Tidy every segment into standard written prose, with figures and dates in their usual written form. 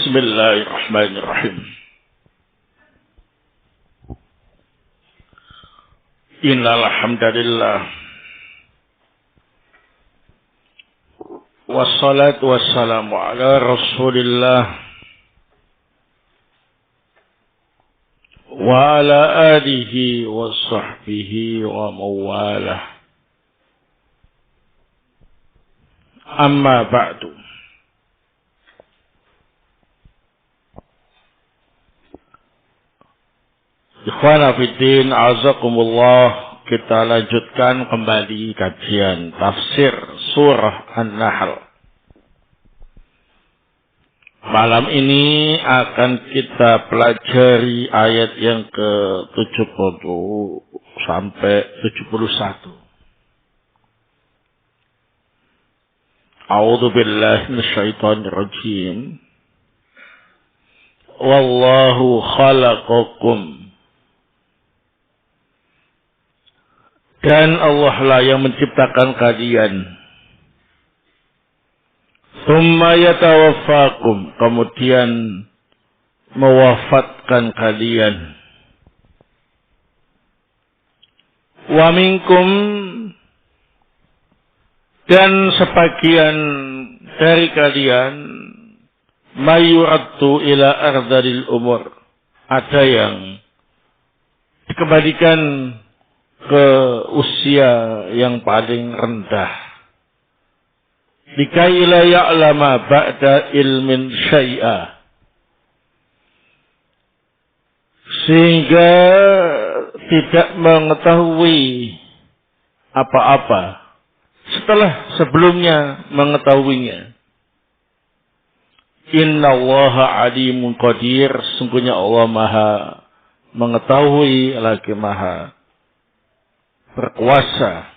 Bismillahirrahmanirrahim. Innal hamdalillah wassalatu wassalamu ala Rasulillah wa ala alihi wa sahbihi wa mawalah. Amma ba'du. Ikhwana fiddin, azakumullah, kita lanjutkan kembali kajian tafsir surah An-Nahl. Malam ini akan kita pelajari ayat yang ke-70 sampai 71. A'udzu billahi minasyaitonir rajim. Wallahu khalaqakum. Dan Allah lah yang menciptakan kalian. Tsumma yatawaffakum, kemudian mewafatkan kalian. Wa minkum, dan sebagian dari kalian mayuraddu ila ardhil umur, ada yang dikembalikan ke usia yang paling rendah. Likai la ya'lama ba'da ilmin syai'a, sehingga tidak mengetahui apa-apa setelah sebelumnya mengetahuinya. Innallaha alimun qadir, sungguhnya Allah Maha mengetahui lagi Maha berkuasa.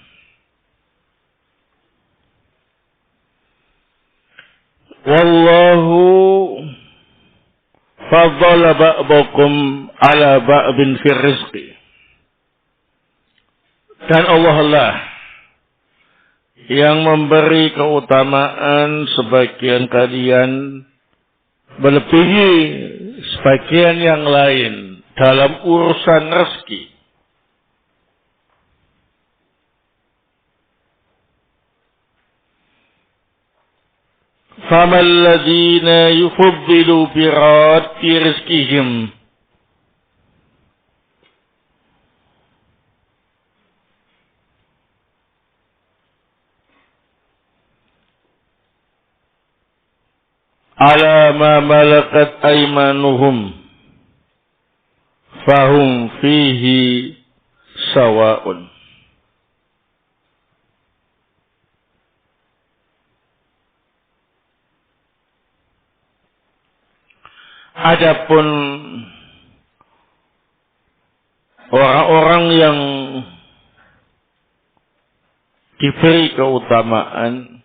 Wallahu faddala ba'dakum ala ba'din fir rizqi. Dan Allah lah yang memberi keutamaan sebagian kalian melebihi sebagian yang lain dalam urusan rezeki. فَمَا الَّذِينَ يُفَضِّلُوا بِرَادِّ رِزْقِهِمْ عَلَى مَا مَلَكَتْ أَيْمَانُهُمْ فَهُمْ فِيهِ سَوَاءٌ. Adapun orang-orang yang diberi keutamaan,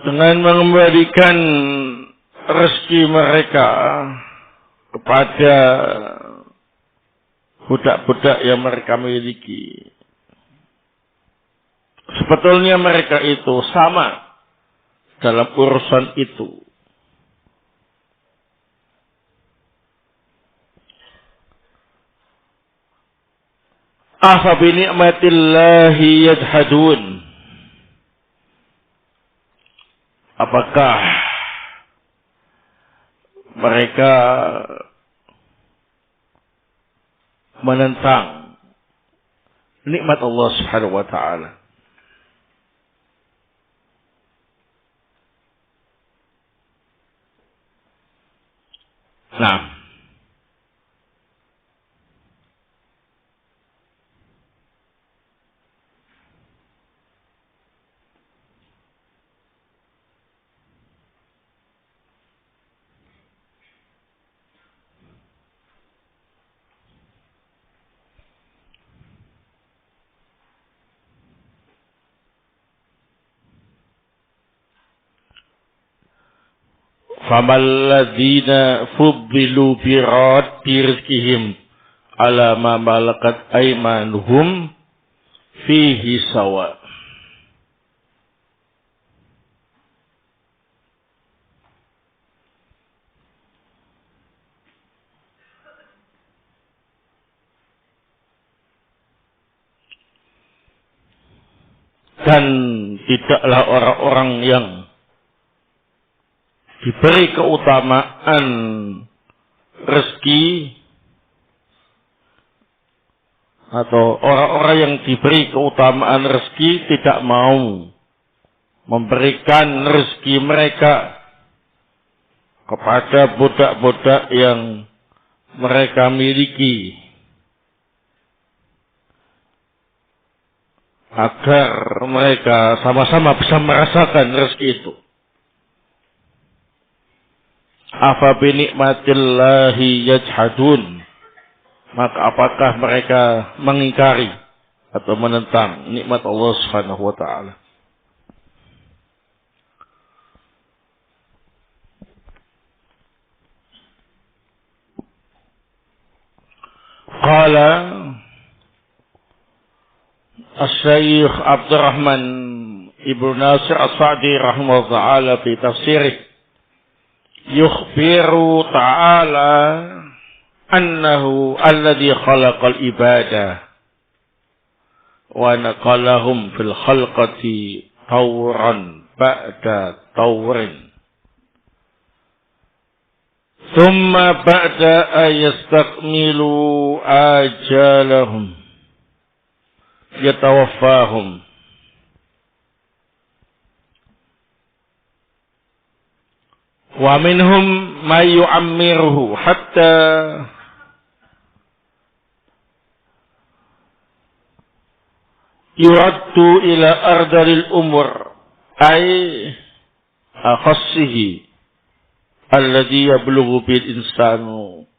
dengan mengembalikan rezeki mereka kepada budak-budak yang mereka miliki, sebetulnya mereka itu sama dalam urusan itu. Afa bi ni'matillahi yajhadun. Apakah mereka menentang nikmat Allah Subhanahu wa taala? Nah, famal ladzina fuddilu bi raddi rizqihim ala ma malakat aymanuhum fihi sawa. Dan tidaklah orang-orang yang diberi keutamaan rezeki atau orang-orang yang diberi keutamaan rezeki tidak mau memberikan rezeki mereka kepada budak-budak yang mereka miliki, agar mereka sama-sama bisa merasakan rezeki itu. Afa bi nikmatillahi yajhadun, maka apakah mereka mengingkari atau menentang nikmat Allah Subhanahu wa taala? Qala Asy-Syaikh Abdurrahman Ibnu Nasir As-Sa'di rahimahullah ta'ala fi tafsirih, yukhbiru ta'ala annahu alladhi khalaqal ibadah wa naqalahum fil khalqati tawran ba'da tawrin thumma ba'da ayastakmilu ajalahum yatawaffahum wa minhum may yu'ammiruhu hatta yuraddu ila ardalil umur ay akhassihi alladhi yablughu bil insanu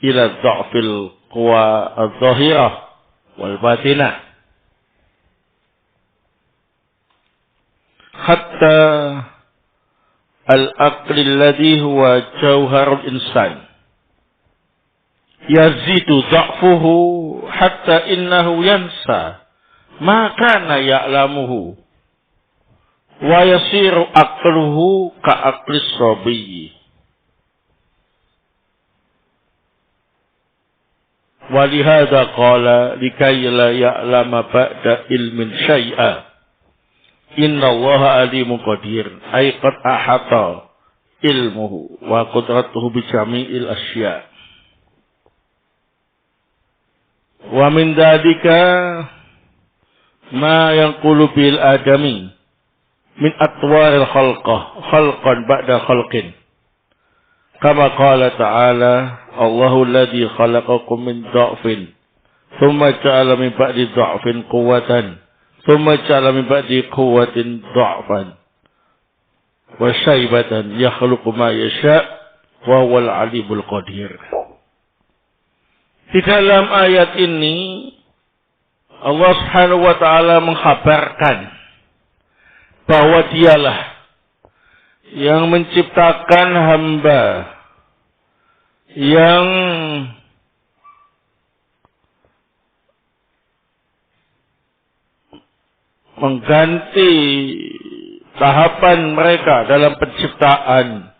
ila dha'fil quwa adh-dhahirah wal batinah hatta al-aqli alladhi huwa jawharul insan yazidu dha'fuhu hatta innahu yansa ma kana ya'lamuhu wa yasiru aqluhu ka aqlis sabiyyi wa lihadza qala likay la ya'lama ba'da ilmin syai'a Inna Allah alimun qadir, ay qad ahata ilmuhu wa qudratuhu bi jami'il asya. Wa min dzalika ma yanqulu bil adami min atwaril khalqan ba'da khalqin. Kama qala ta'ala, Allahu alladhi khalaqakum min dha'fin, thumma ja'ala min ba'di dha'fin quwwatan. ثم جعل من بعد قوة ضعفا وشيبة يخلق ما يشاء وهو العليم القدير. Di dalam ayat ini Allah Subhanahu wa taala mengkhabarkan bahwa dialah yang menciptakan hamba yang mengganti tahapan mereka dalam penciptaan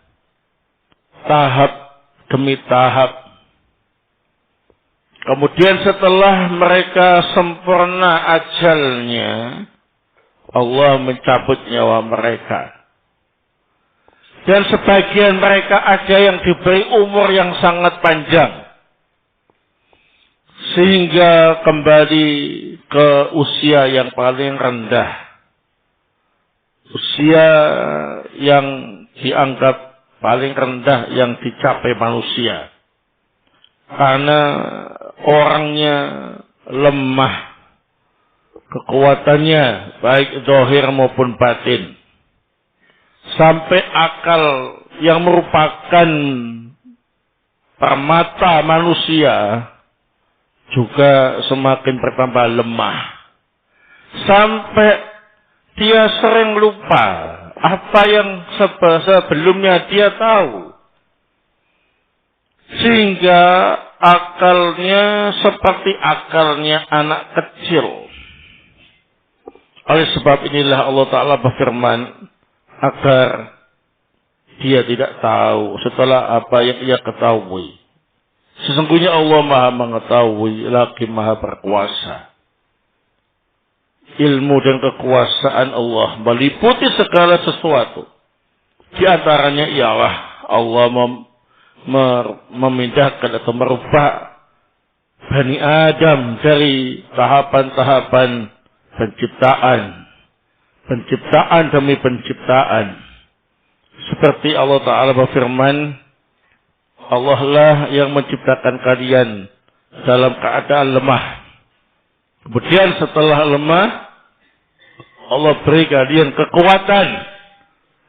tahap demi tahap. Kemudian setelah mereka sempurna ajalnya, Allah mencabut nyawa mereka. Dan sebagian mereka ada yang diberi umur yang sangat panjang, sehingga kembali ke usia yang paling rendah. Usia yang dianggap paling rendah yang dicapai manusia. Karena orangnya lemah, kekuatannya baik zahir maupun batin. Sampai akal yang merupakan permata manusia juga semakin bertambah lemah. Sampai dia sering lupa apa yang sebelumnya dia tahu. Sehingga akalnya seperti akalnya anak kecil. Oleh sebab inilah Allah Ta'ala berfirman agar dia tidak tahu setelah apa yang ia ketahui. Sesungguhnya Allah Maha mengetahui lagi Maha berkuasa. Ilmu dan kekuasaan Allah meliputi segala sesuatu. Di antaranya ialah Allah memindahkan atau merubah Bani Adam dari tahapan-tahapan penciptaan demi penciptaan. Seperti Allah Ta'ala berfirman, Allah lah yang menciptakan kalian dalam keadaan lemah. Kemudian setelah lemah, Allah beri kalian kekuatan.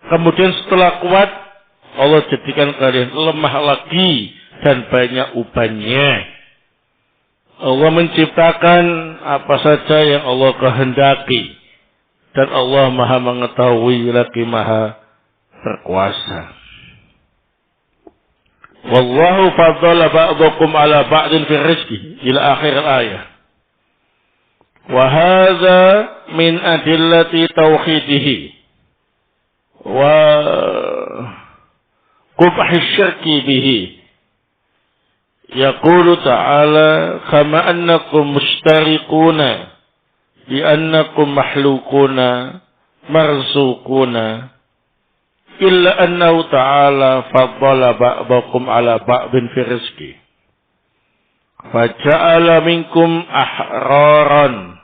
Kemudian setelah kuat, Allah jadikan kalian lemah lagi dan banyak ubannya. Allah menciptakan apa saja yang Allah kehendaki. Dan Allah Maha mengetahui lagi Maha berkuasa. Wallahu faddala ba'dakum ala ba'din fi rizqi ila akhir al-ayah. Wa hadza min adillati tauhidihi wa qubhi syirki bihi. Yaqulu ta'ala kama annakum mushtariquna bi annakum mahlukuna marzuquna illa annahu ta'ala faddala ba'dakum ala ba'din fi rizqi faja'ala minkum ahraran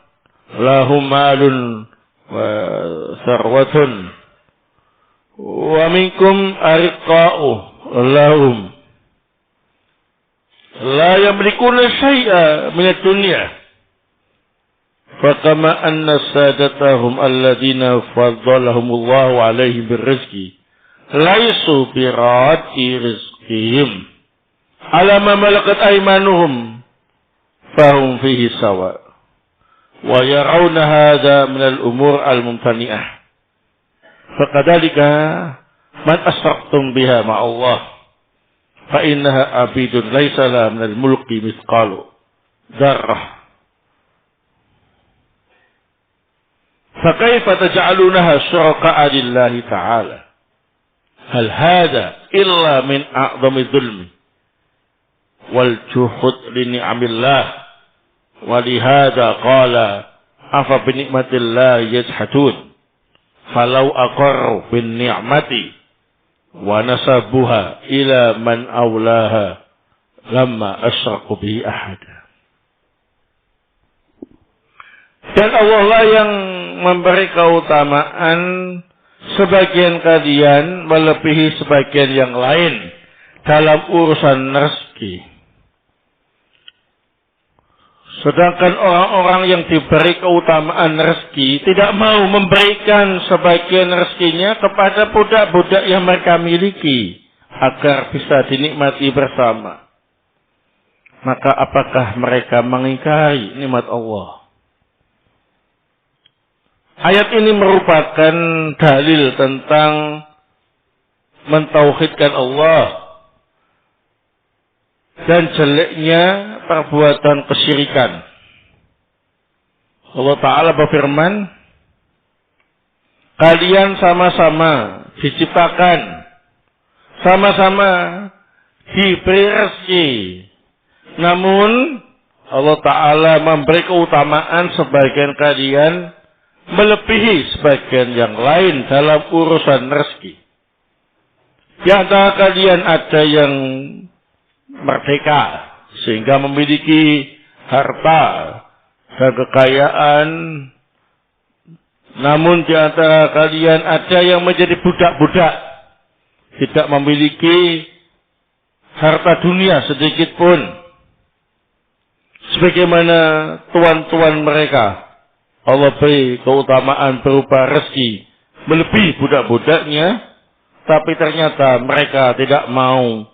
lahum malun wa sarwatun wa minkum ariqa'u lahum la yamlikuna syai'a min ad-dunya fakama anna sadatahum alladhina faddalahumullahu alaihim birrizqi laisu birati rizqihim ala ma malakat aymanuhum fahum fihi sawa wa yarawna hadha min al-umur al-mumtani'ah fakadhalika man asraqtum biha ma'allah fa innaha abidun laisa la min al-mulki mithqalu dzarrah fa kaifa taj'alunaha syuraka'a lillahi ta'ala hal hadha illa min a'zami dhulmi wal juhud li ni'amillah wa li hadha qala afa bi ni'matillahi yajhadun falau aqarru bin ni'mati wa nasabuha ila man awlaha lamma asyraku bihi ahada. Dan Allah lah yang memberi keutamaan sebagian kalian melebihi sebagian yang lain dalam urusan rezeki. Sedangkan orang-orang yang diberi keutamaan rezeki tidak mau memberikan sebagian rezekinya kepada budak-budak yang mereka miliki agar bisa dinikmati bersama. Maka apakah mereka mengingkari nikmat Allah? Ayat ini merupakan dalil tentang mentauhidkan Allah dan jeleknya perbuatan kesyirikan. Allah Ta'ala berfirman, kalian sama-sama diciptakan, sama-sama diberi rezeki. Namun Allah Ta'ala memberi keutamaan sebagian kalian melebihi sebagian yang lain dalam urusan rezeki. Di antara kalian ada yang merdeka sehingga memiliki harta dan kekayaan. Namun di antara kalian ada yang menjadi budak-budak, tidak memiliki harta dunia sedikit pun. Sebagaimana tuan-tuan mereka, Allah beri keutamaan berupa rezeki melebihi budak-budaknya, tapi ternyata mereka tidak mau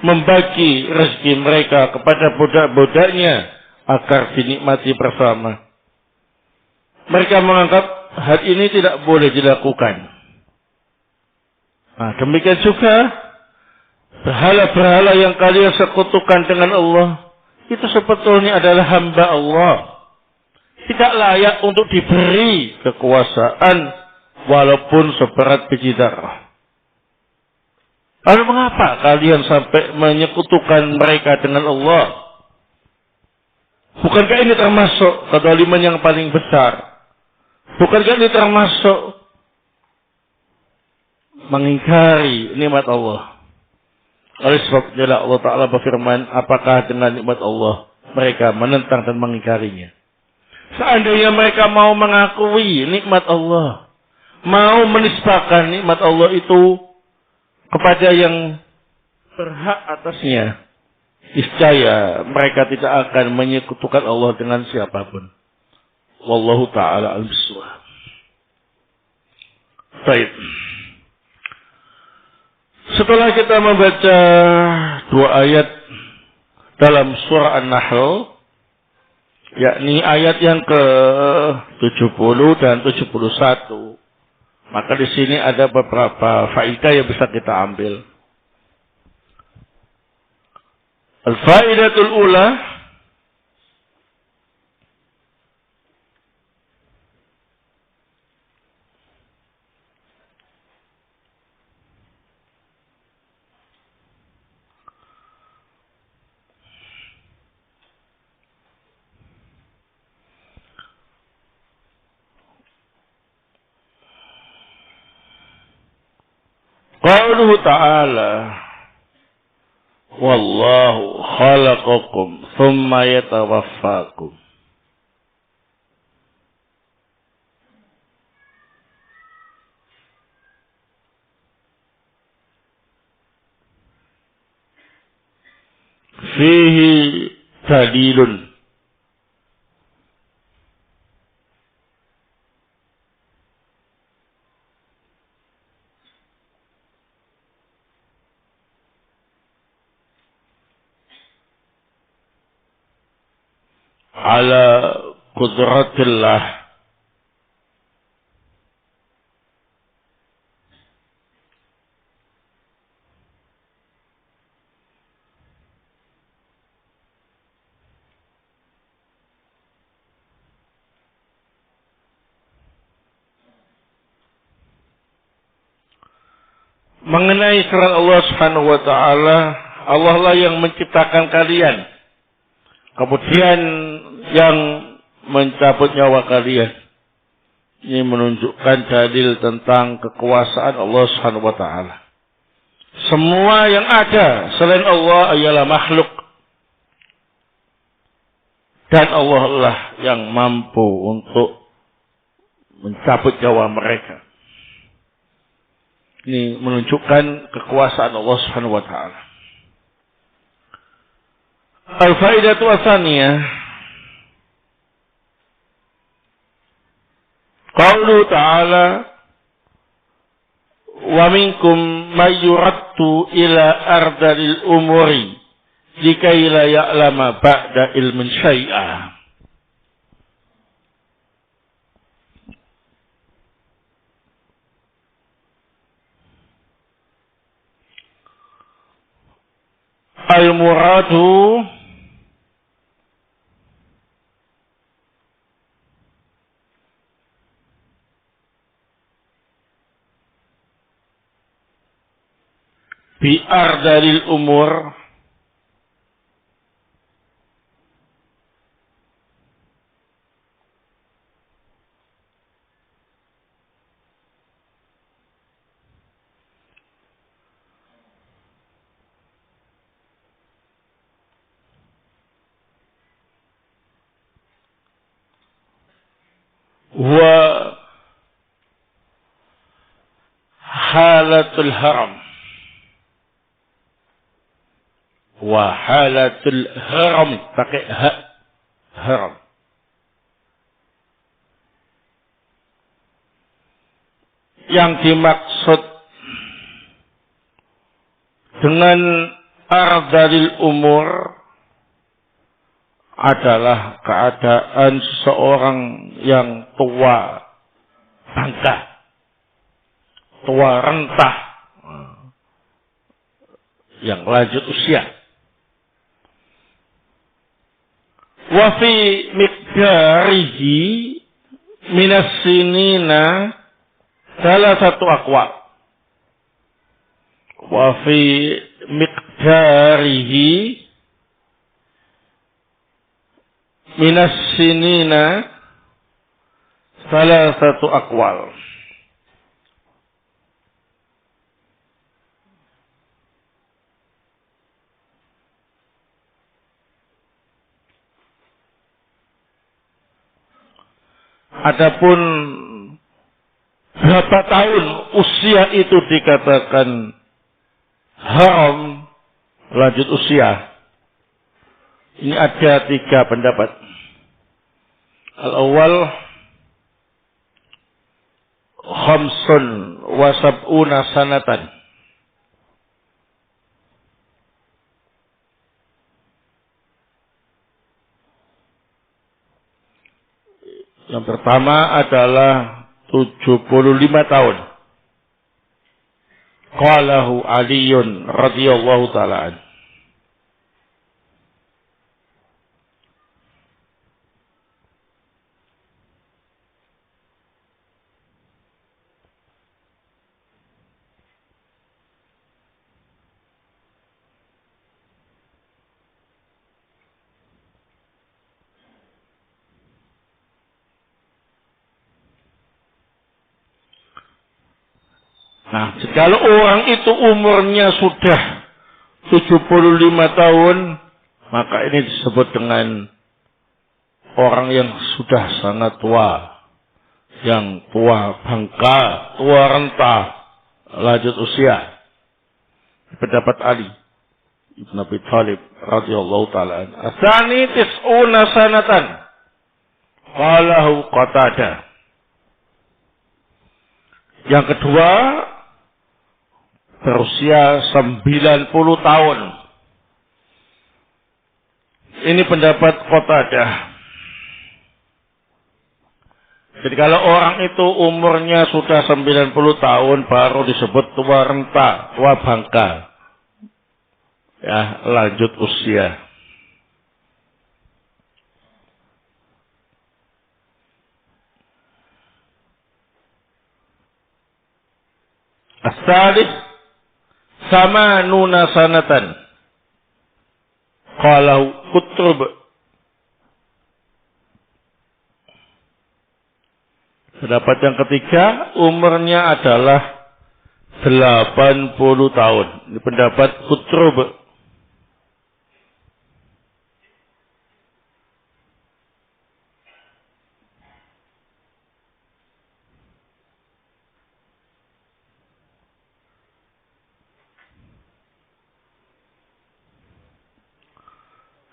membagi rezeki mereka kepada budak-budaknya agar dinikmati bersama. Mereka menganggap hal ini tidak boleh dilakukan. Nah, demikian juga berhala-berhala yang kalian sekutukan dengan Allah, itu sebetulnya adalah hamba Allah. Tidak layak untuk diberi kekuasaan walaupun seberat biji darah. Lalu mengapa kalian sampai menyekutukan mereka dengan Allah? Bukankah ini termasuk kezaliman yang paling besar? Bukankah ini termasuk mengingkari nikmat Allah? Oleh sebab itulah Allah Ta'ala berfirman, apakah dengan nikmat Allah mereka menentang dan mengingkarinya? Seandainya mereka mau mengakui nikmat Allah, mau menisbahkan nikmat Allah itu kepada yang berhak atasnya, niscaya mereka tidak akan menyekutukan Allah dengan siapapun. Wallahu ta'ala al-biswab. Baik. Setelah kita membaca dua ayat dalam surah An-Nahl, yakni ayat yang ke-70 dan 71, maka di sini ada beberapa faedah yang bisa kita ambil. Al-faidatul ula, qauluhu ta'ala, wallahu khalaqakum thumma yatawaffakum. Fihi dalilun ala qudratillah mengenai firman Allah Subhanahu wa taala, Allah lah yang menciptakan kalian, kemudian yang mencabut nyawa kalian. Ini menunjukkan dalil tentang kekuasaan Allah Subhanahu wa taala. Semua yang ada selain Allah ialah makhluk, dan Allah lah yang mampu untuk mencabut nyawa mereka. Ini menunjukkan kekuasaan Allah Subhanahu wa taala. Al-faidatu tsaniyah, qaulu ta'ala, wa minkum may yuraddu ila ardalil umuri likai la ya'lama ba'da ilmin syai'a. Al-muradu bi ardalil umur wa halatul haram wa halatul haram, pakai ha, haram. Yang dimaksud dengan ardalil umur adalah keadaan seseorang yang tua bangka, tua rentah. yang lanjut usia. Wa fi miqdarihi minas sinina salah satu aqwal. Wa fi miqdarihi minas sinina salah satu aqwal. Adapun berapa tahun usia itu dikatakan haram lanjut usia, ini ada 3 pendapat. Al-awwal khamsun wa sab'una sanatan. Yang pertama adalah 75 tahun. Qalahu Aliyun radhiyallahu ta'ala an. Nah, kalau orang itu umurnya sudah 75 tahun, maka ini disebut dengan orang yang sudah sangat tua, yang tua bangka, tua renta, lanjut usia. Pendapat Ali Ibn Abi Thalib radhiyallahu ta'ala anhu. Asani tis'una sanatan. Qalahu Qatadah. Yang kedua, berusia 90 tahun. Ini pendapat Qatadah. Jadi kalau orang itu umurnya sudah 90 tahun baru disebut tua renta, tua bangka. Ya, lanjut usia. As-salis sama nuna sanatan. Qalahu Qutrub. Pendapat yang ketiga, umurnya adalah 80 tahun. Ini pendapat Qutrub.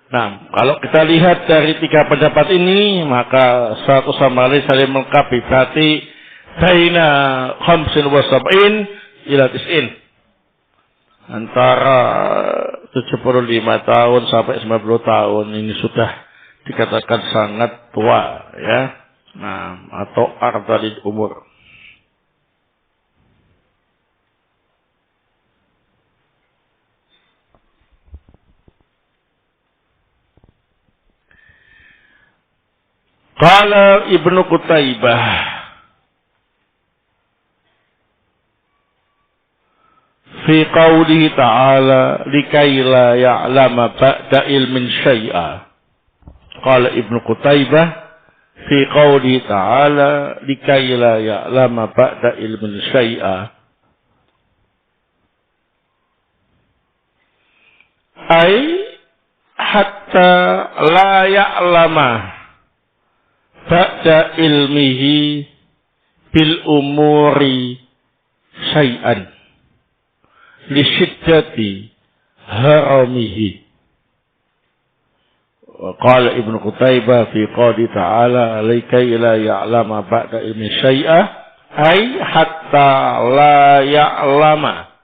Nah, kalau kita lihat dari 3 pendapat ini, maka satu sama lain saling melengkapi. Berarti baina khamsin wa sab'in ila tis'in. Antara 75 tahun sampai 90 tahun ini sudah dikatakan sangat tua, ya. Nah, atau ardalil umur. Qala Ibnu Qutaibah fi qawlihi ta'ala likay la ya'lama ba'da ilmin syai'a. Qala Ibnu Qutaibah fi qawlihi ta'ala likay la ya'lama ba'da ilmin syai'a. Ay hatta la ya'lama ba'da ilmihi bil umuri syai'an li syiddati haramihi. Wa qala Ibnu Qutaibah fi qawli ta'ala likay la ya'lama ba'da ilmi syai'a ay hatta la ya'lama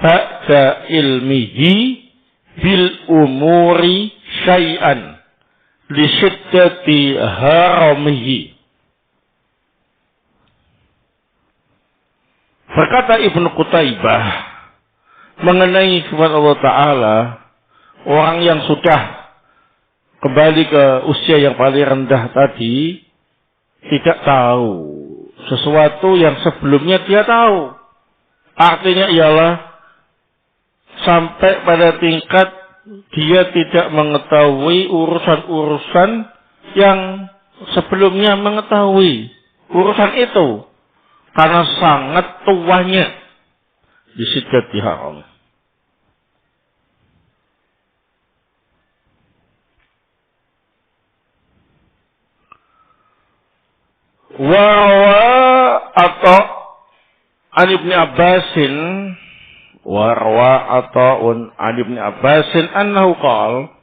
ba'da ilmihi bil umuri syai'an li syiddati haramihi. Berkata Ibnu Qutaibah, mengenai firman Allah Ta'ala, orang yang sudah kembali ke usia yang paling rendah tadi, tidak tahu sesuatu yang sebelumnya dia tahu. Artinya ialah sampai pada tingkat dia tidak mengetahui urusan-urusan yang sebelumnya mengetahui urusan itu. Karena sangat tuanya di siddati haram. Warwa atau an Ibnu Abbasin warwa atau an Ibnu Abbasin annahu qala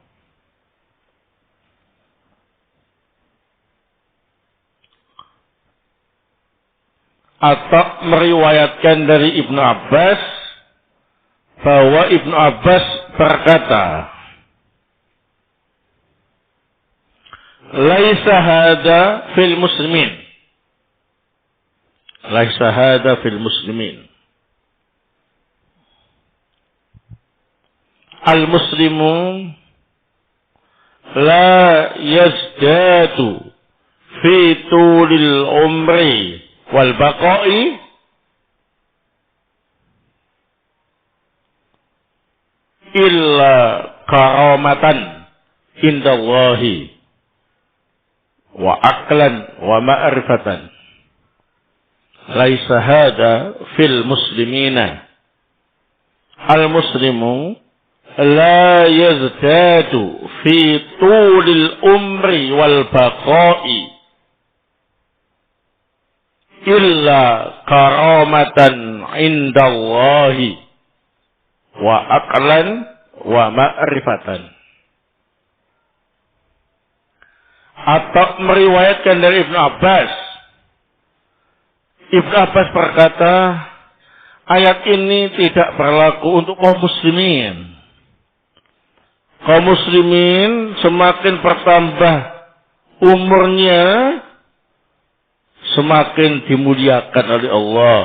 atau meriwayatkan dari Ibnu Abbas bahwa Ibnu Abbas berkata, laisa hada fil muslimin. Laisa hada fil muslimin. Al-muslimu la yazdadu fi tulil umri wal baqa'i illa karamatan indallahi wa aqlan wa ma'rifatan. Laisa hada fil muslimina. Al-muslimu la yazdadu fi tulil umri wal baqa'i illa karamatan indallahi wa aqlan wa ma'rifatan. Atau meriwayatkan dari Ibnu Abbas. Ibnu Abbas berkata, ayat ini tidak berlaku untuk kaum muslimin. Kaum muslimin semakin bertambah umurnya, semakin dimuliakan oleh Allah,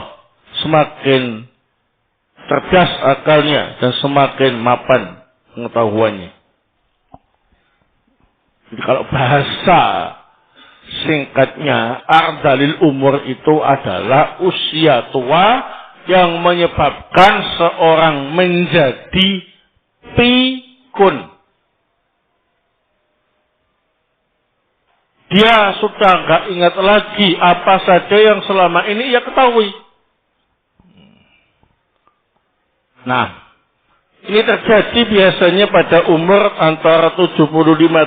semakin cerdas akalnya, dan semakin mapan pengetahuannya. Jadi kalau bahasa singkatnya, ardalil umur itu adalah usia tua yang menyebabkan seorang menjadi pikun. Dia sudah nggak ingat lagi apa saja yang selama ini ia ketahui. Nah, ini terjadi biasanya pada umur antara 75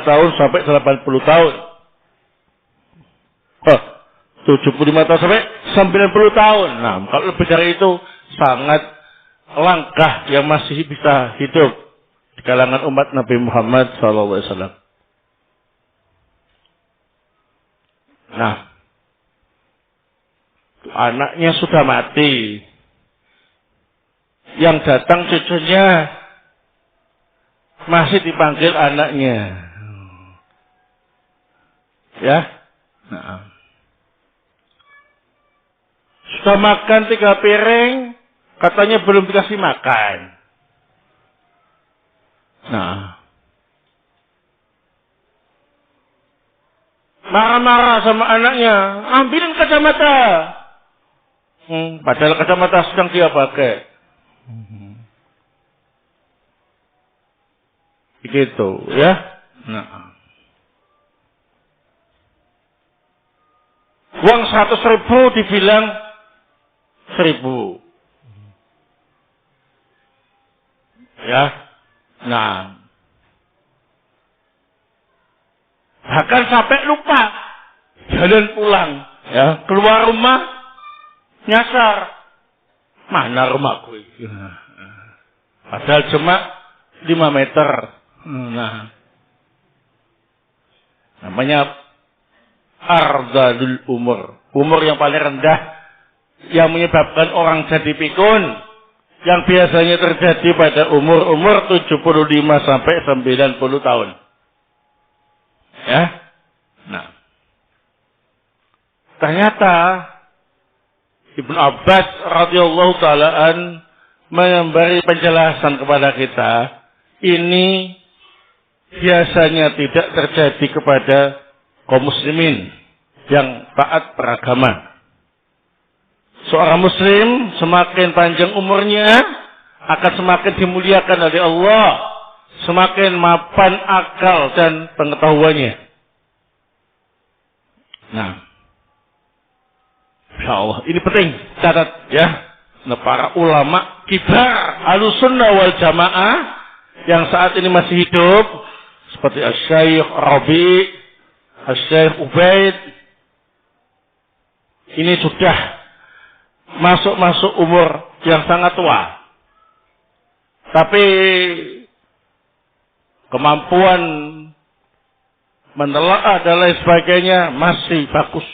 tahun sampai 80 tahun. 75 tahun sampai 90 tahun. Nah, kalau lebih dari itu sangat langkah yang masih bisa hidup di kalangan umat Nabi Muhammad SAW. Nah, anaknya sudah mati. Yang datang cucunya masih dipanggil anaknya. Ya. Nah. Sudah makan 3 piring, katanya belum dikasih makan. Nah. Marah-marah sama anaknya, ambilin kacamata. Padahal kacamata sedang dia pakai. Begitu, ya. Nah. Uang 100.000 dibilang 1.000. Ya. Nah. Bahkan sampai lupa jalan pulang, ya, keluar rumah nyasar. Mana rumahku ini? Padahal cuma 5 meter. Nah. Namanya ardalul umur. Umur yang paling rendah yang menyebabkan orang jadi pikun, yang biasanya terjadi pada umur-umur 75 sampai 90 tahun. Ya. Nah. Ternyata Ibnu Abbas radhiyallahu ta'ala an memberi penjelasan kepada kita, ini biasanya tidak terjadi kepada kaum muslimin yang taat beragama. Seorang muslim semakin panjang umurnya akan semakin dimuliakan oleh Allah, semakin mapan akal dan pengetahuannya. Nah, insyaallah ini penting, catat ya. Nah, para ulama kibar Ahlussunnah wal Jamaah yang saat ini masih hidup seperti Asy-Syaikh Rabi, Asy-Syaikh Ubaid, ini sudah masuk umur yang sangat tua. Tapi kemampuan menelaah dan lain sebagainya masih bagus.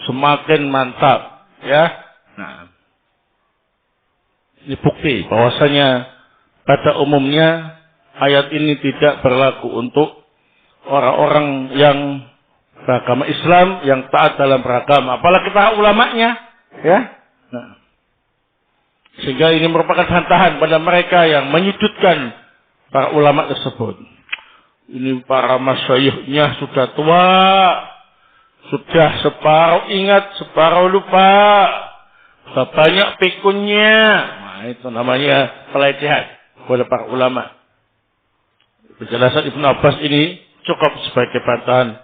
Semakin mantap, ya. Nah, ini bukti bahwasanya pada umumnya ayat ini tidak berlaku untuk orang-orang yang beragama Islam, yang taat dalam beragama, apalagi para ulamanya, ya. Nah, sehingga ini merupakan bantahan pada mereka yang menyudutkan para ulama tersebut. Ini para masyayikhnya sudah tua, sudah separuh ingat, separuh lupa, sudah banyak pikunnya. Nah, itu namanya pelecehan kepada para ulama. Penjelasan Ibnu Abbas ini cukup sebagai bantahan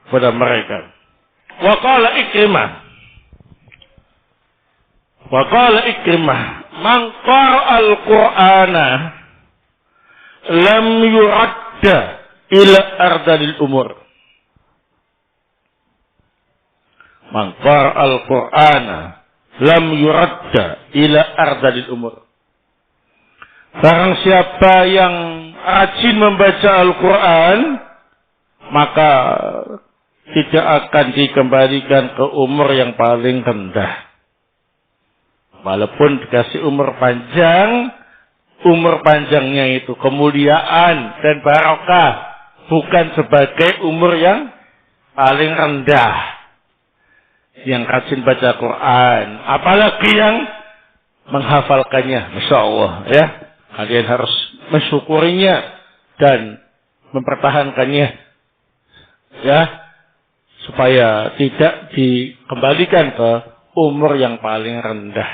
pada mereka. Wa qala Ikrimah, man qara'a al-Qur'ana lam yuradda ila ardalil umur. Man qara'a al-Qur'ana lam yuradda ila ardalil umur. Barang siapa yang rajin membaca Al-Quran, maka tidak akan dikembalikan ke umur yang paling rendah. Walaupun dikasih umur panjang, umur panjangnya itu kemuliaan dan barokah, bukan sebagai umur yang paling rendah. Yang rajin baca Quran, apalagi yang menghafalkannya, Masya Allah, ya. Kalian harus mensyukurinya dan mempertahankannya, ya, supaya tidak dikembalikan ke umur yang paling rendah.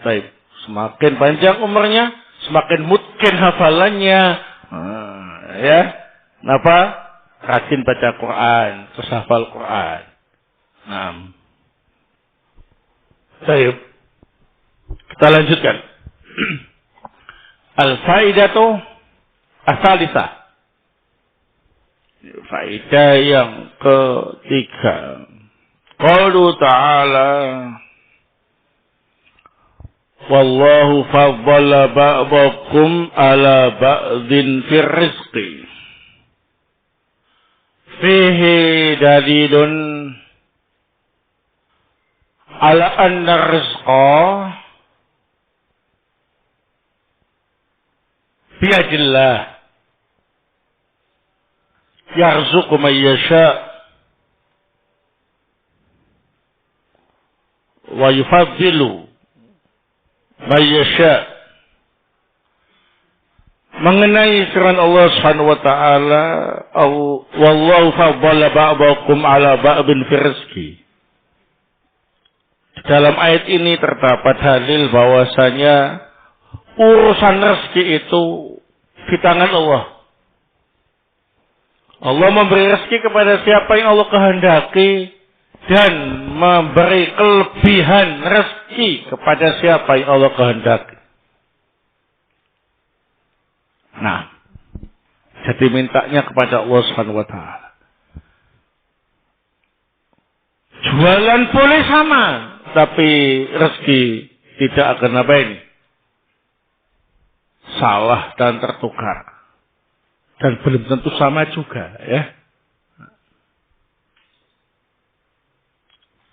Baik, semakin panjang umurnya, semakin mungkin hafalannya. Ya, kenapa? Rajin baca Quran, terus hafal Quran. Nah, baik, kita lanjutkan. Al-faidatu as-salisah. Faidah yang ketiga. Qaulu ta'ala, wallahu faddala ba'dakum ala ba'din fir rizqi. Fihi dalilun ala anna rizqa biyadillah yarzuqu man yasha' wa yufaddilu man yasha'. Mengenai firman Allah Subhanahu wa taala, wallahu faddala ba'dakum ala ba'din fir rizqi. Dalam ayat ini terdapat dalil bahwasanya urusan rezeki itu di tangan Allah. Allah memberi rezeki kepada siapa yang Allah kehendaki dan memberi kelebihan rezeki kepada siapa yang Allah kehendaki. Nah, jadi mintanya kepada Allah Subhanahu wa taala. Jualan boleh sama, tapi rezeki tidak akan apa ini? Salah dan tertukar. Dan belum tentu sama juga, ya.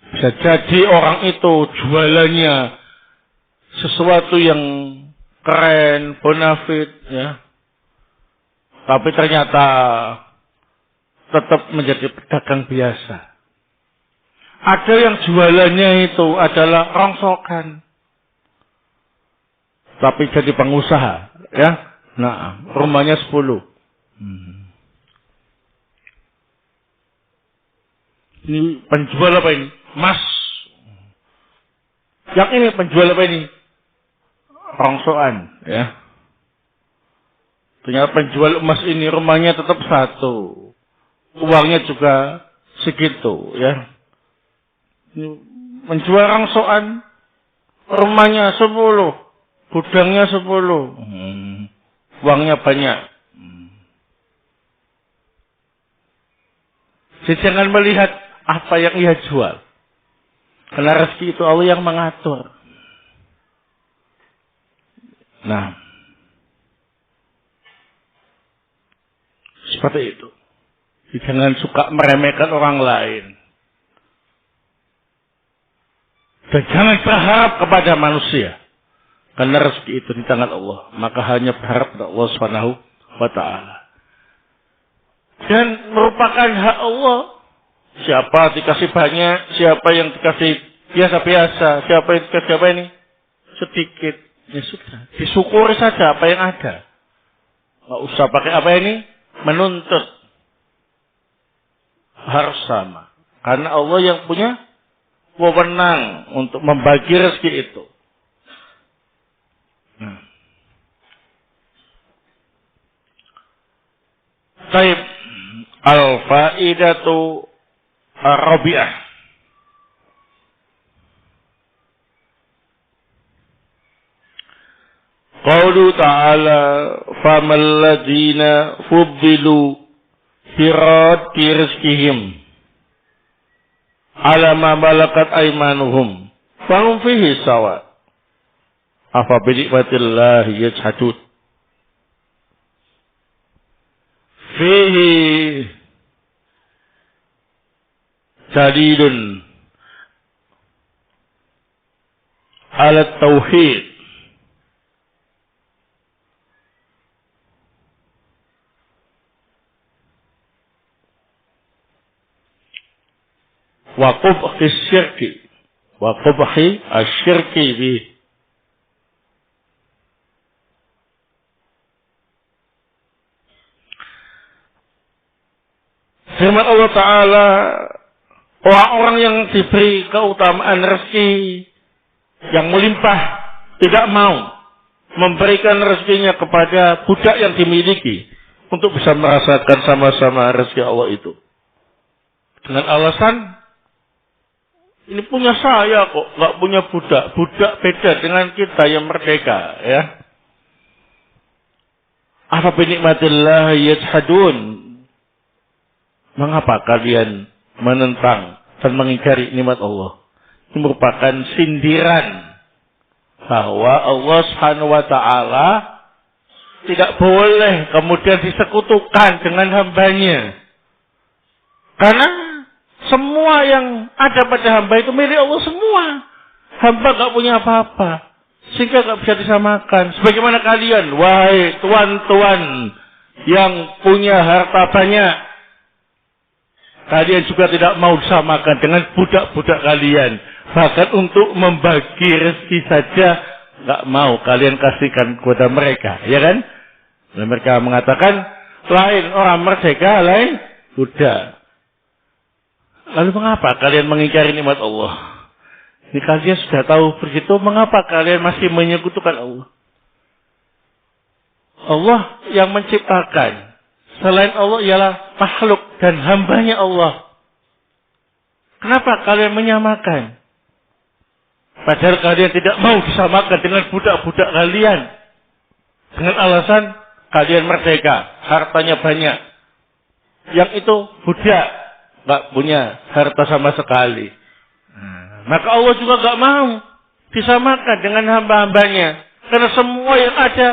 Bisa jadi orang itu jualannya sesuatu yang keren, bonafit, ya. Tapi ternyata tetap menjadi pedagang biasa. Ada yang jualannya itu adalah rongsokan, tapi jadi pengusaha, ya. Nah, rumahnya 10. Ini penjual apa ini? Emas. Yang ini penjual apa ini? Rongsokan, ya. Ternyata penjual emas ini rumahnya tetap 1. Uangnya juga segitu, ya. Menjual rongsokan, rumahnya 10, gudangnya 10, uangnya banyak. Jadi jangan melihat apa yang ia jual, karena rezeki itu Allah yang mengatur. Nah, seperti itu. Jangan suka meremehkan orang lain. Dan jangan berharap kepada manusia. Karena rezeki itu di tangan Allah. Maka hanya berharap pada Allah Subhanahu wa ta'ala. Dan merupakan hak Allah. Siapa dikasih banyak, siapa yang dikasih biasa-biasa, siapa yang dikasih apa ini? Sedikit. Ya sudah. Disyukuri saja apa yang ada. Nggak usah pakai apa ini? Menuntut. Harus sama. Karena Allah yang punya wewenang untuk membagi rezeki itu. Taib al-faidatu ar-rabi'ah. Qaulu ta'ala famal ladzina fuddilu firad rizqihim ala ma malakat aymanuhum fahum fihi sawa afa bi ni'matillahi yajhadun. Fihi dalilun ala tauhid wa qubhi syirki wa qubhi asyirki bi. Firman Allah Ta'ala, orang-orang yang diberi keutamaan rezeki yang melimpah tidak mau memberikan rezekinya kepada budak yang dimiliki untuk bisa merasakan sama-sama rezeki Allah itu. Dengan alasan ini punya saya kok, nggak punya budak. Budak beda dengan kita yang merdeka, ya. Afa bi nikmatillah yajhadun. Mengapa kalian menentang dan mengingkari nikmat Allah? Ini merupakan sindiran bahwa Allah Subhanahu wa ta'ala tidak boleh kemudian disekutukan dengan hambanya. Karena semua yang ada pada hamba itu milik Allah semua. Hamba gak punya apa-apa. Sehingga gak bisa disamakan. Sebagaimana kalian, wahai tuan-tuan yang punya harta banyak, kalian juga tidak mau disamakan dengan budak-budak kalian. Bahkan untuk membagi rezeki saja nggak mau kalian kasihkan kepada mereka, ya kan? Dan mereka mengatakan lain orang merdeka, lain budak. Lalu mengapa kalian mengingkari nikmat Allah? Ini kalian sudah tahu begitu, mengapa kalian masih menyekutukan Allah? Allah yang menciptakan. Selain Allah ialah makhluk dan hambanya Allah. Kenapa kalian menyamakan? Padahal kalian tidak mau disamakan dengan budak-budak kalian. Dengan alasan kalian merdeka, hartanya banyak. Yang itu budak, nggak punya harta sama sekali. Maka Allah juga nggak mau disamakan dengan hamba-hambanya. Karena semua yang ada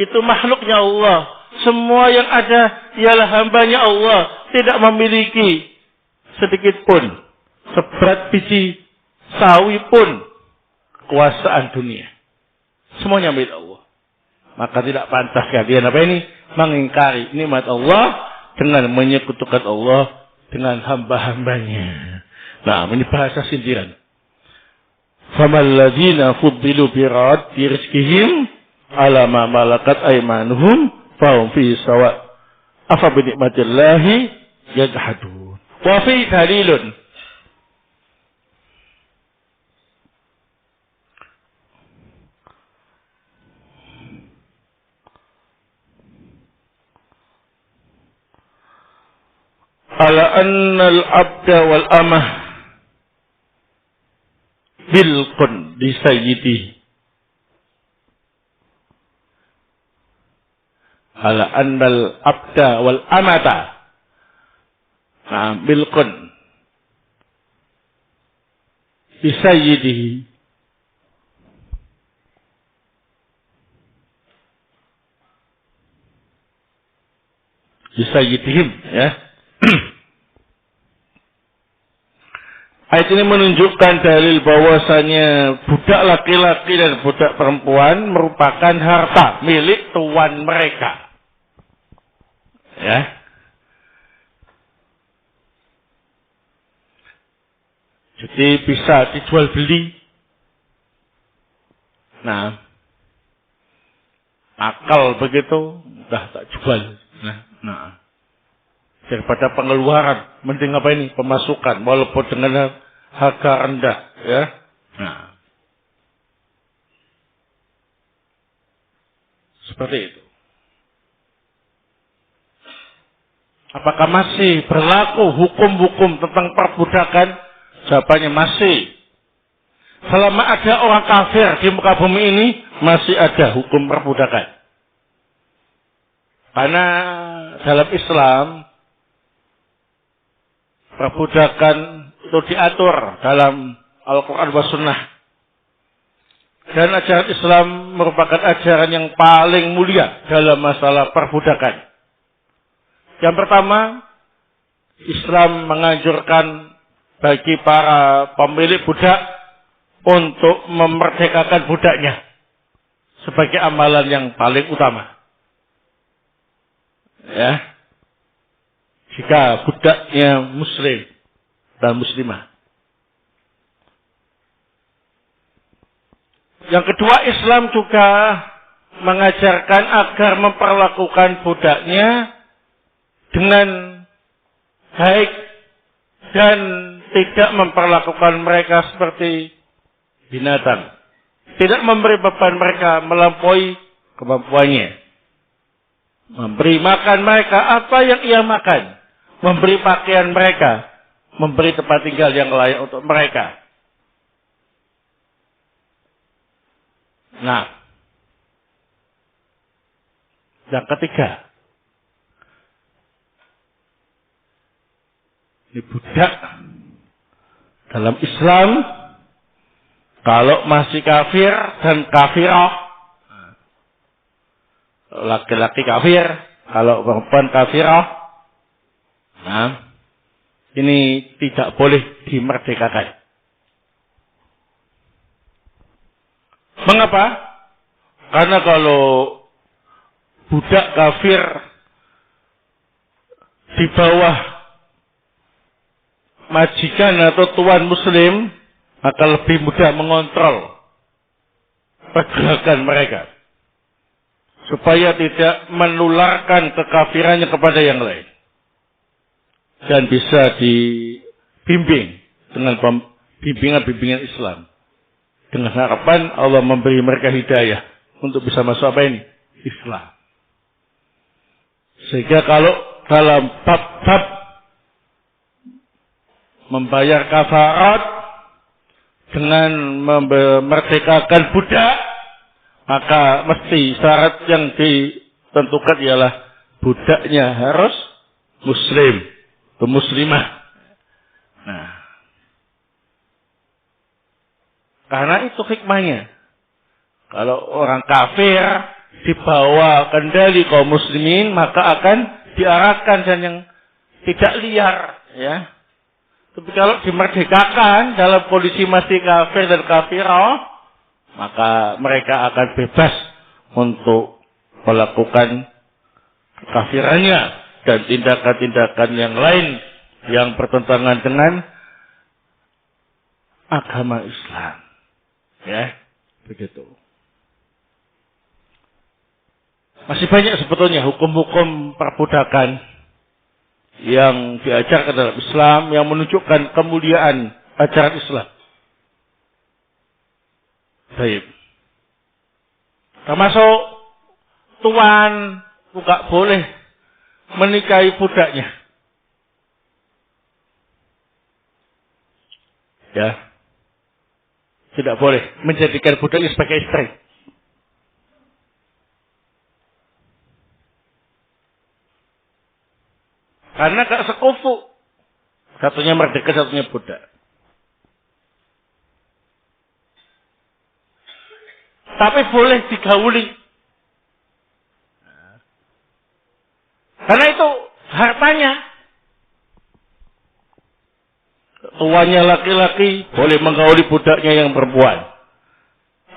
itu makhluknya Allah. Semua yang ada ialah hambanya Allah. Tidak memiliki sedikit pun, seberat biji sawi pun kekuasaan dunia. Semuanya milik Allah. Maka tidak pantas kalian apa ini? Mengingkari nikmat Allah dengan menyekutukan Allah dengan hamba-hambanya. Nah, ini bahasa sindiran. famal ladzina fuddilu bi raddi rizqihim ala ma malakat aymanuhum fahum fi sawa afa bi nikmatillahi yajhadun. Wa fi dalilun ala annal abda wal amah bilqun di sayyidi ala annal abda wal amata bilqun di sayyidihi di sayyidihim ya. Ayat ini menunjukkan dalil bahwasanya budak laki-laki dan budak perempuan merupakan harta milik tuan mereka. Ya. Jadi bisa dijual beli. Nah, akal begitu, udah tak jual. Nah. Daripada pengeluaran, mending apa ini? Pemasukan, walaupun dengan harga rendah, ya. Nah, seperti itu. Apakah masih berlaku hukum-hukum tentang perbudakan? Jawabannya masih. Selama ada orang kafir di muka bumi ini, masih ada hukum perbudakan. Karena dalam Islam, perbudakan itu diatur dalam Al-Quran wa Sunnah. Dan ajaran Islam merupakan ajaran yang paling mulia dalam masalah perbudakan. Yang pertama, Islam menganjurkan bagi para pemilik budak untuk memerdekakan budaknya sebagai amalan yang paling utama. Ya. Jika budaknya muslim dan muslimah. Yang kedua, Islam juga mengajarkan agar memperlakukan budaknya dengan baik dan tidak memperlakukan mereka seperti binatang. Tidak memberi beban mereka melampaui kemampuannya. Memberi makan mereka apa yang ia makan. Memberi pakaian mereka, memberi tempat tinggal yang layak untuk mereka. Nah, yang ketiga, ini budak dalam Islam, kalau masih kafir dan kafirah, laki-laki kafir, kalau perempuan kafirah, nah, ini tidak boleh dimerdekakan. Mengapa? Karena kalau budak kafir di bawah majikan atau tuan muslim, maka lebih mudah mengontrol pergerakan mereka. Supaya tidak menularkan kekafirannya kepada yang lain. Dan bisa dibimbing dengan bimbingan-bimbingan Islam. Dengan harapan Allah memberi mereka hidayah untuk bisa masuk apa ini? Islam. Sehingga kalau dalam bab-bab membayar kafarat dengan memerdekakan budak, maka mesti syarat yang ditentukan ialah budaknya harus muslim. Muslimah. Nah, karena itu hikmahnya. Kalau orang kafir dibawa kendali kaum muslimin, maka akan diarahkan dan yang tidak liar, ya. Tapi kalau dimerdekakan dalam kondisi masih kafir dan kafirah, maka mereka akan bebas untuk melakukan kekafirannya dan tindakan-tindakan yang lain yang bertentangan dengan agama Islam. Ya, begitu. Masih banyak sebetulnya hukum-hukum perbudakan yang diajarkan dalam Islam yang menunjukkan kemuliaan ajaran Islam. Baik. Termasuk tuan juga boleh menikahi budaknya. Ya. Tidak boleh menjadikan budaknya sebagai istri. Karena gak sekufu. Satunya merdeka, satunya budak. Tapi boleh digauli. Karena itu hartanya. Tuannya laki-laki boleh menggauli budaknya yang perempuan.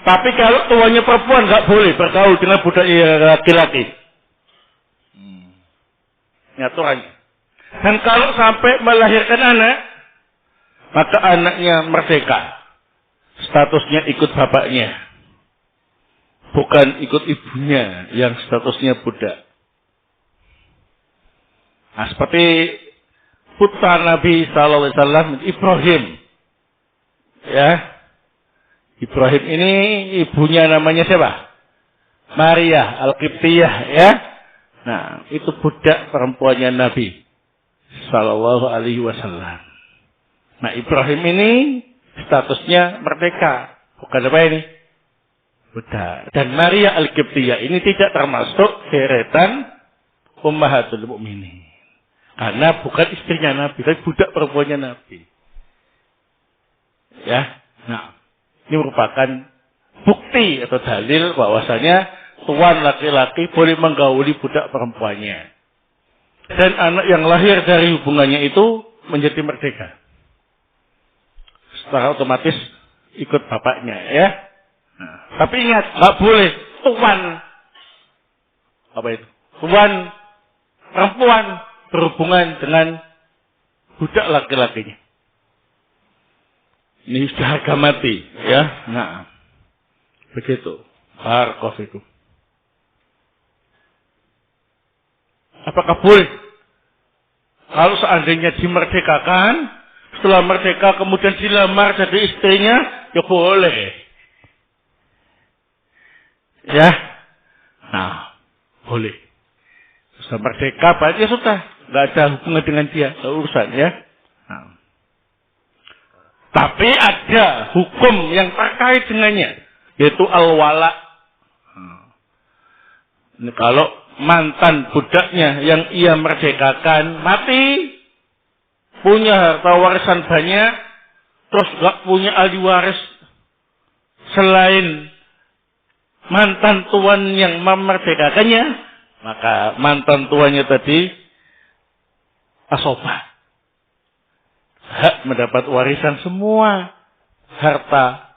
Tapi kalau tuannya perempuan gak boleh bergaul dengan budaknya yang laki-laki. Ini aturannya. Dan kalau sampai melahirkan anak, maka anaknya merdeka. Statusnya ikut bapaknya. Bukan ikut ibunya yang statusnya budak. Nah, seperti putra Nabi SAW, Ibrahim. Ya. Ibrahim ini ibunya namanya siapa? Maria Al-Qibtiyah, ya. Nah, itu budak perempuannya Nabi Sallallahu Alaihi Wasallam. Nah, Ibrahim ini statusnya merdeka, bukan apa ini? Budak. Dan Maria Al-Qibtiyah ini tidak termasuk deretan Ummahatul Mukminin. Karena bukan istrinya Nabi, tapi budak perempuannya Nabi. Ya. Nah, ini merupakan bukti atau dalil bahwasanya tuan laki-laki boleh menggauli budak perempuannya. Dan anak yang lahir dari hubungannya itu menjadi merdeka. Secara otomatis ikut bapaknya, ya. Nah, tapi ingat, nggak boleh tuan apa itu? Tuan perempuan berhubungan dengan budak laki-lakinya. Ini sudah harga mati, ya. Nah, begitu. Barakallahu. Apakah boleh? Kalau seandainya dimerdekakan, setelah merdeka kemudian dilamar jadi istrinya, ya boleh. Ya. Nah, boleh. Sudah merdeka, berarti sudah. Nggak ada hubungan dengan dia, nggak urusan, ya. Nah. Tapi ada hukum yang terkait dengannya, yaitu al-wala. Ini kalau mantan budaknya yang ia merdekakan mati, punya harta warisan banyak, terus nggak punya ahli waris selain mantan tuan yang memerdekakannya, maka mantan tuannya tadi asobah. Hak mendapat warisan semua harta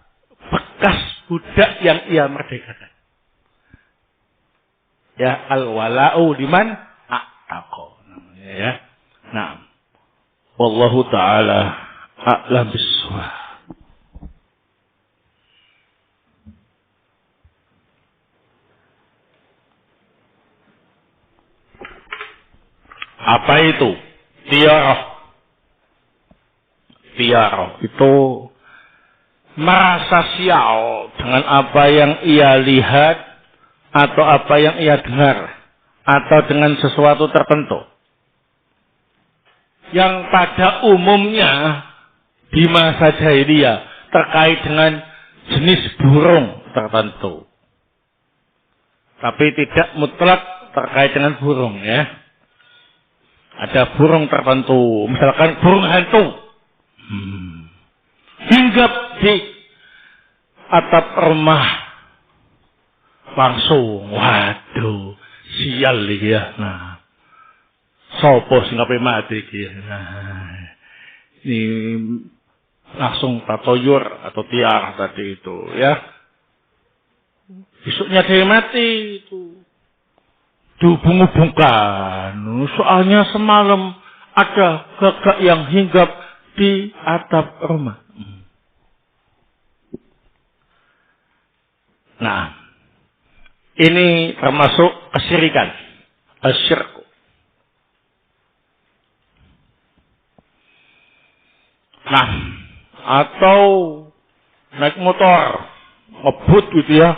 bekas budak yang ia merdekakan. Ya, al-wala'u liman a'taqa namanya, ya. Nah, wallahu taala a'lam bissawab. Apa itu? Tiarah. Tiarah itu merasa sial dengan apa yang ia lihat atau apa yang ia dengar atau dengan sesuatu tertentu yang pada umumnya di masa jahiliyah terkait dengan jenis burung tertentu, tapi tidak mutlak terkait dengan burung, ya. Ada burung tertentu, misalkan burung hantu, hinggap di atap rumah langsung, waduh, sial iki ya. Nah, sopo sing ape mati iki. Nah, ini langsung tatoyur atau tiar tadi itu, ya. Besoknya dia mati itu. Dihubung-hubungkan. Soalnya semalam ada gagak yang hinggap di atap rumah. Nah, ini termasuk kesyirikan, asyirku. Nah, atau naik motor, ngebut gitu ya,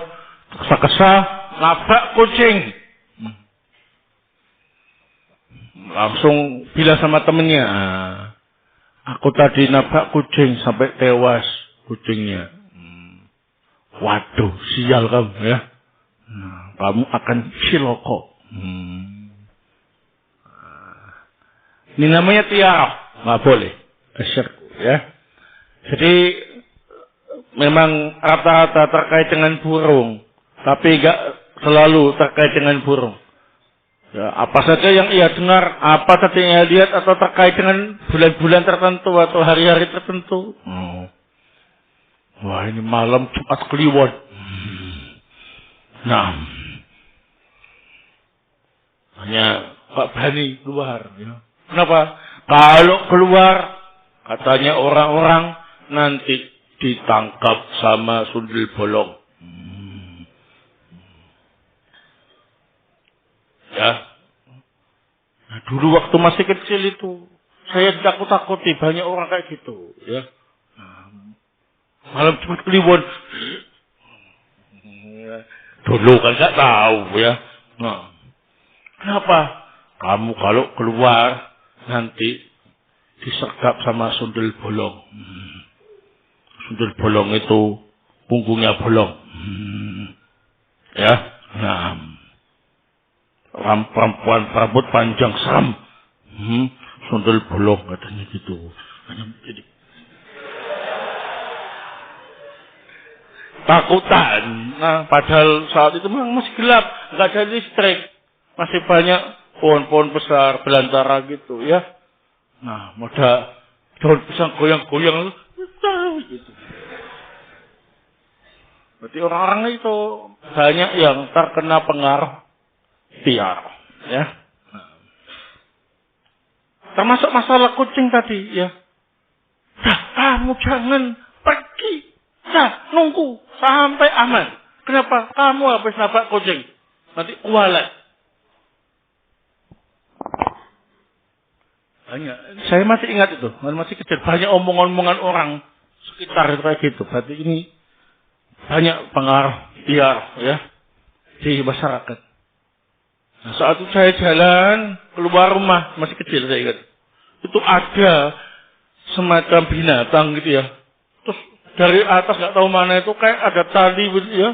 kesa-kesa, nabrak kucing. Langsung bilang sama temennya, aku tadi nabrak kucing sampai tewas kucingnya. Waduh, sial kamu ya. Kamu akan ciloko. Ini namanya tiarah, nggak boleh. Asyirku ya. Jadi memang rata-rata terkait dengan burung, tapi nggak selalu terkait dengan burung. Ya, apa saja yang ia dengar, apa saja yang ia lihat atau terkait dengan bulan-bulan tertentu atau hari-hari tertentu. Wah, ini malam Jumat Kliwon. Nah, hanya Pak berani keluar. Ya. Kenapa? Kalau keluar, katanya orang-orang nanti ditangkap sama sundel bolong. Ya. Nah, dulu waktu masih kecil itu, saya takut-takuti banyak orang kayak gitu. Ya. Malam Jumat Kliwon. Dulu kan nggak tahu ya. Nah, kenapa? Kamu kalau keluar nanti disergap sama sundel bolong. Sundel bolong itu punggungnya bolong. Ya. Nah, perempuan rambut panjang seram. Sundel bolong katanya gitu. Jadi takutan. Nah, padahal saat itu memang masih gelap, nggak ada listrik, masih banyak pohon-pohon besar belantara gitu ya. Nah, modal daun pisang goyang-goyang gitu. Berarti orang-orang itu banyak yang terkena pengaruh tiar, ya. Nah. Termasuk masalah kucing tadi, ya. Kamu jangan pergi. Nah, nunggu sampai aman. Kenapa? Kamu habis nabrak kucing. Nanti kualat. Banyak. Saya masih ingat itu. Masih kecil. Banyak omongan-omongan orang sekitar itu kayak gitu. Berarti ini banyak pengaruh tiar ya di masyarakat. Nah, saat itu saya jalan keluar rumah. Masih kecil saya ingat. Itu ada semacam binatang gitu ya. Terus dari atas nggak tahu mana itu kayak ada tali gitu ya.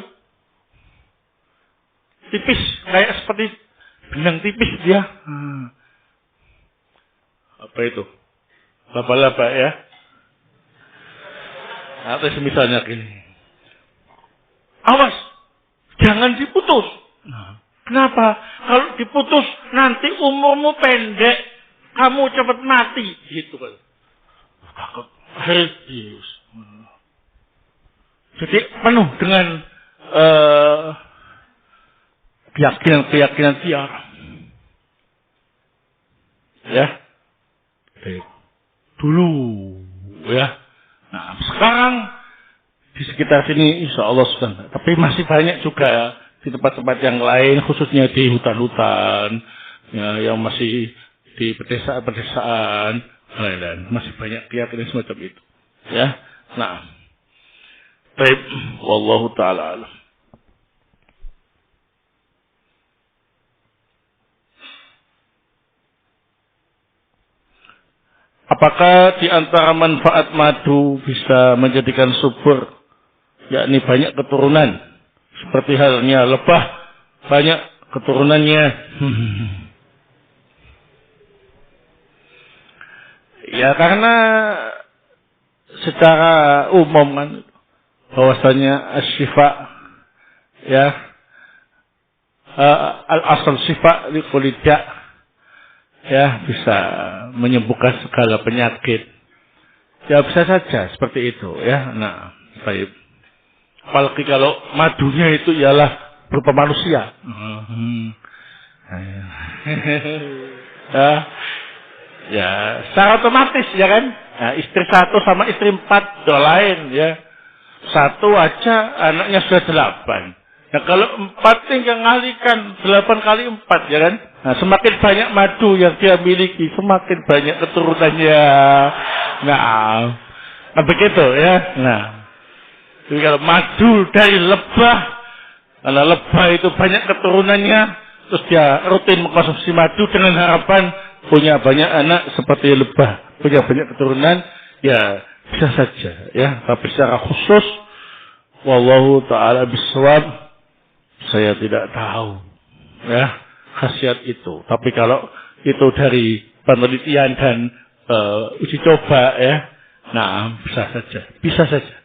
Tipis, kayak seperti benang tipis dia. Apa itu? Laba-laba ya. Atau semisalnya gini. Awas, jangan diputus. Kenapa? Kalau diputus nanti umurmu pendek, kamu cepat mati. Gitu kan. Takut serius. Jadi penuh dengan keyakinan tiar. Ya. Dulu ya. Nah, sekarang di sekitar sini insya Allah sudah. Tapi masih banyak juga ya, di tempat-tempat yang lain, khususnya di hutan-hutan, ya, yang masih di pedesaan-pedesaan, dan masih banyak keyakinan semacam itu. Ya. Nah. Baik, wallahu taala alam. Apakah di antara manfaat madu bisa menjadikan subur, yakni banyak keturunan, seperti halnya lebah banyak keturunannya? Ya karena secara umum kan bahwasanya asy-syifa ya al-asal syifa li kulli da' ya bisa menyembuhkan segala penyakit. Ya bisa saja seperti itu ya. Nah, baik. Apalagi kalau madunya itu ialah berupa manusia. Ya, secara otomatis ya kan. Nah, istri 1 sama istri 4 doa lain ya. Satu aja anaknya sudah 8. Nah kalau 4 tinggal ngalikan 8 kali 4 ya kan. Nah semakin banyak madu yang dia miliki, semakin banyak keturunannya. Nah begitu ya. Nah jadi kalau madu dari lebah, karena lebah itu banyak keturunannya, terus dia rutin mengkonsumsi madu dengan harapan punya banyak anak seperti lebah, punya banyak keturunan, ya bisa saja ya. Tapi secara khusus, wallahu ta'ala bisawab, saya tidak tahu ya khasiat itu. Tapi kalau itu dari penelitian dan uji coba ya, nah bisa saja.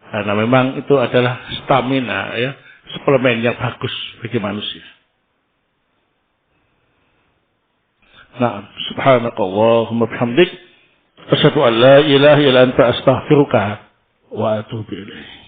Karena memang itu adalah stamina ya, suplemen yang bagus bagi manusia. Nah, subhanakallahumma bihamdik, asyhadu an la ilaha illa anta astaghfiruka wa atubu ilaik.